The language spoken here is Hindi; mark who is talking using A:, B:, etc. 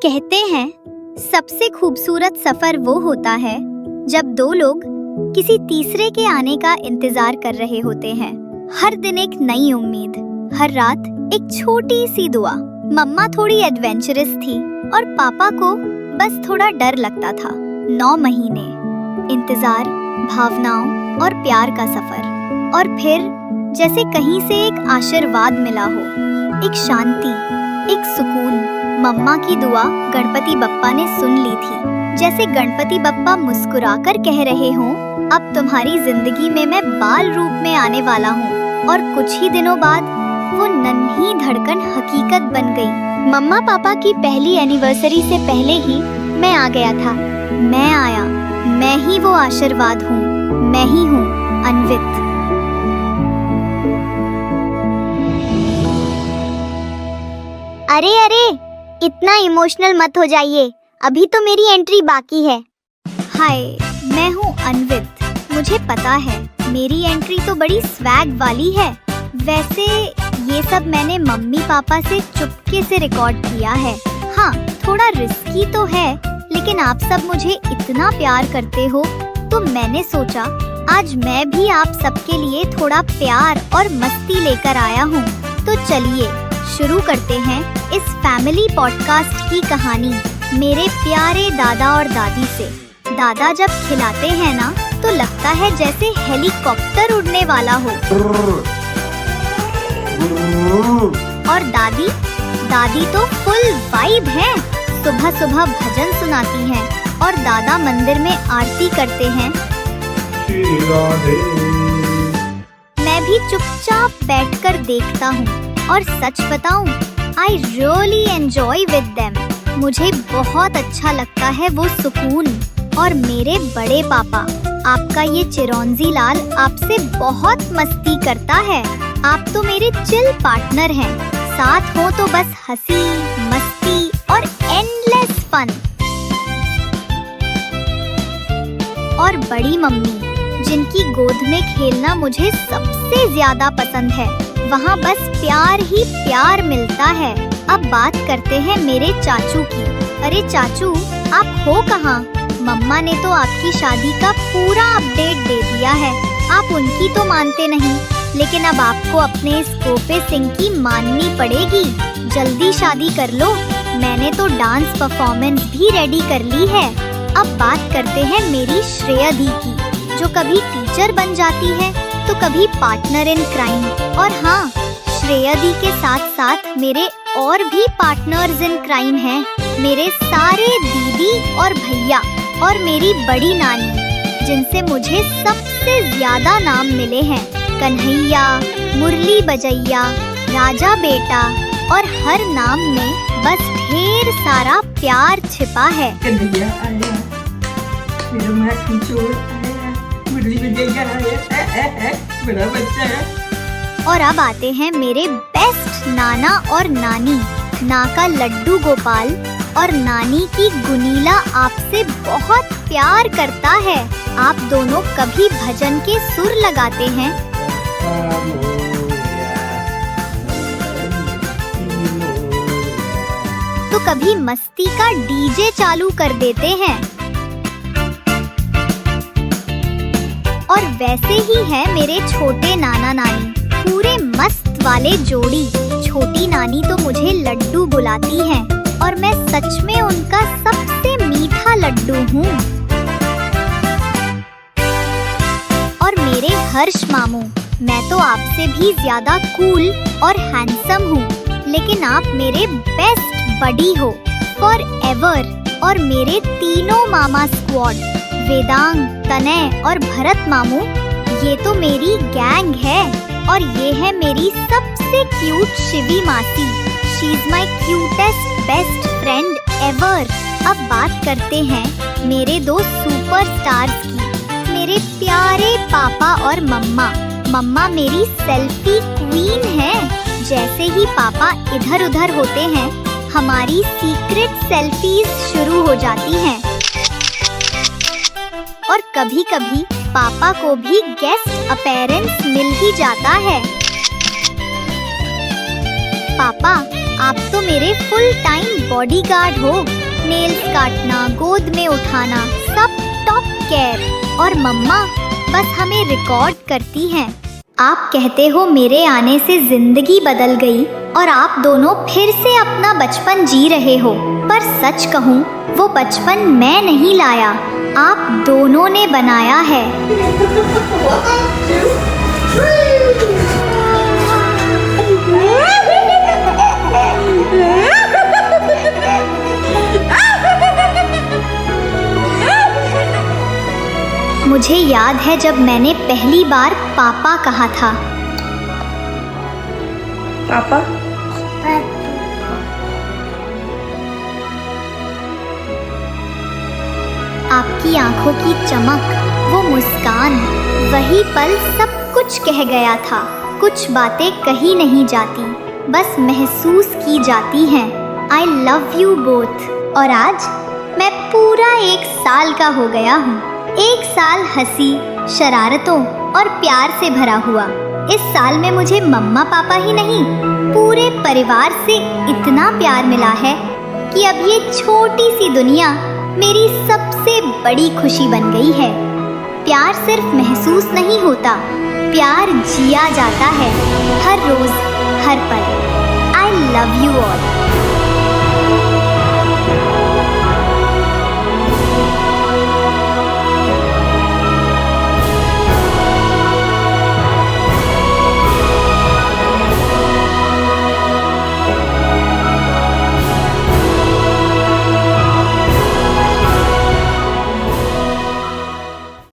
A: कहते हैं सबसे खूबसूरत सफर वो होता है जब दो लोग किसी तीसरे के आने का इंतजार कर रहे होते हैं। हर दिन एक नई उम्मीद, हर रात एक छोटी सी दुआ। मम्मा थोड़ी एडवेंचरस थी और पापा को बस थोड़ा डर लगता था। 9 महीने इंतजार, भावनाओं और प्यार का सफर, और फिर जैसे कहीं से एक आशीर्वाद मिला हो, एक शांति, एक सुकून। मम्मा की दुआ गणपति बप्पा ने सुन ली थी। जैसे गणपति बप्पा मुस्कुराकर कह रहे हों, अब तुम्हारी जिंदगी में मैं बाल रूप में आने वाला हूँ। और कुछ ही दिनों बाद वो नन्ही धड़कन हकीकत बन गई। मम्मा पापा की पहली एनिवर्सरी से पहले ही मैं आ गया था। मैं आया, मैं ही वो आशीर्वाद हूँ, मैं ही हूँ अन्वित।
B: अरे अरे, इतना इमोशनल मत हो जाइए, अभी तो मेरी एंट्री बाकी है।
A: हाय, मैं हूँ अन्वित। मुझे पता है मेरी एंट्री तो बड़ी स्वैग वाली है। वैसे ये सब मैंने मम्मी पापा से चुपके से रिकॉर्ड किया है। हाँ, थोड़ा रिस्की तो है, लेकिन आप सब मुझे इतना प्यार करते हो तो मैंने सोचा आज मैं भी आप सबके लिए थोड़ा प्यार और मस्ती लेकर आया हूँ। तो चलिए शुरू करते हैं इस फैमिली पॉडकास्ट की कहानी मेरे प्यारे दादा और दादी से। दादा जब खिलाते हैं ना तो लगता है जैसे हेलीकॉप्टर उड़ने वाला हो। और दादी तो फुल वाइब है। सुबह सुबह भजन सुनाती हैं और दादा मंदिर में आरती करते हैं। मैं भी चुपचाप बैठकर देखता हूँ और सच बताऊँ, I really enjoy with them। मुझे बहुत अच्छा लगता है वो सुकून। और मेरे बड़े पापा, आपका ये चिरौंजी लाल आपसे बहुत मस्ती करता है। आप तो मेरे चिल पार्टनर हैं। साथ हो तो बस हंसी, मस्ती और एंडलेस फन। और बड़ी मम्मी, जिनकी गोद में खेलना मुझे सबसे ज्यादा पसंद है। वहाँ बस प्यार ही प्यार मिलता है। अब बात करते हैं मेरे चाचू की। अरे चाचू, आप हो कहाँ? मम्मा ने तो आपकी शादी का पूरा अपडेट दे दिया है। आप उनकी तो मानते नहीं, लेकिन अब आपको अपने इस गोपे सिंह की माननी पड़ेगी। जल्दी शादी कर लो। मैंने तो डांस परफॉर्मेंस भी रेडी कर ली है। अब बात करते हैं मेरी श्रेया दी की, जो कभी टीचर बन जाती है तो कभी पार्टनर इन क्राइम। और हाँ, श्रेया दी के साथ साथ मेरे और भी पार्टनर्स इन क्राइम हैं। मेरे सारे दीदी और भैया और मेरी बड़ी नानी, जिनसे मुझे सबसे ज्यादा नाम मिले हैं। कन्हैया, मुरली बजैया, राजा बेटा, और हर नाम में बस ढेर सारा प्यार छिपा है।
C: कन्हैया आया, मेरा माखन चोर आया, मुरली बजैया आया, बड़ा बच्चा है।
A: और अब आते हैं मेरे बेस्ट नाना और नानी। ना का लड्डू गोपाल और नानी की गुनीला आपसे बहुत प्यार करता है। आप दोनों कभी भजन के सुर लगाते हैं तो कभी मस्ती का डीजे चालू कर देते हैं। और वैसे ही है मेरे छोटे नाना नानी, पूरे मस्त वाले जोड़ी। छोटी नानी तो मुझे लड्डू बुलाती है और मैं सच में उनका सबसे मीठा लड्डू हूँ। और मेरे हर्ष मामू, मैं तो आपसे भी ज्यादा कूल और हैंडसम हूँ, लेकिन आप मेरे बेस्ट बडी हो फॉर एवर। और मेरे तीनों मामा स्क्वाड, वेदांग, तनय और भरत मामू, ये तो मेरी गैंग है। और ये है मेरी सबसे क्यूट शिवी मासी। She is my cutest best friend ever. अब बात करते हैं मेरे दो सुपरस्टार्स की, मेरे प्यारे पापा और मम्मा। मम्मा मेरी सेल्फी क्वीन है। जैसे ही पापा इधर उधर होते हैं, हमारी सीक्रेट सेल्फीज शुरू हो जाती हैं। और कभी कभी पापा को भी गेस्ट अपीयरेंस मिल ही जाता है। पापा, आप तो मेरे फुल टाइम बॉडीगार्ड हो। नेल्स काटना, गोद में उठाना, सब टॉप केयर। और मम्मा बस हमें रिकॉर्ड करती हैं। आप कहते हो मेरे आने से जिंदगी बदल गई और आप दोनों फिर से अपना बचपन जी रहे हो। पर सच कहूँ, वो बचपन मैं नहीं लाया, आप दोनों ने बनाया है। मुझे याद है जब मैंने पहली बार पापा कहा था।
C: पापा
A: आपकी आंखों की चमक, वो मुस्कान, वही पल सब कुछ कह गया था। कुछ बातें कही नहीं जाती, बस महसूस की जाती हैं। I love you both. और आज मैं पूरा 1 साल का हो गया हूँ। 1 साल हंसी, शरारतों और प्यार से भरा हुआ। इस साल में मुझे मम्मा पापा ही नहीं, पूरे परिवार से इतना प्यार मिला है कि अब ये छोटी सी दुनिया मेरी सबसे बड़ी खुशी बन गई है। प्यार सिर्फ महसूस नहीं होता, प्यार जिया जाता है हर रोज, हर पल। I love you all.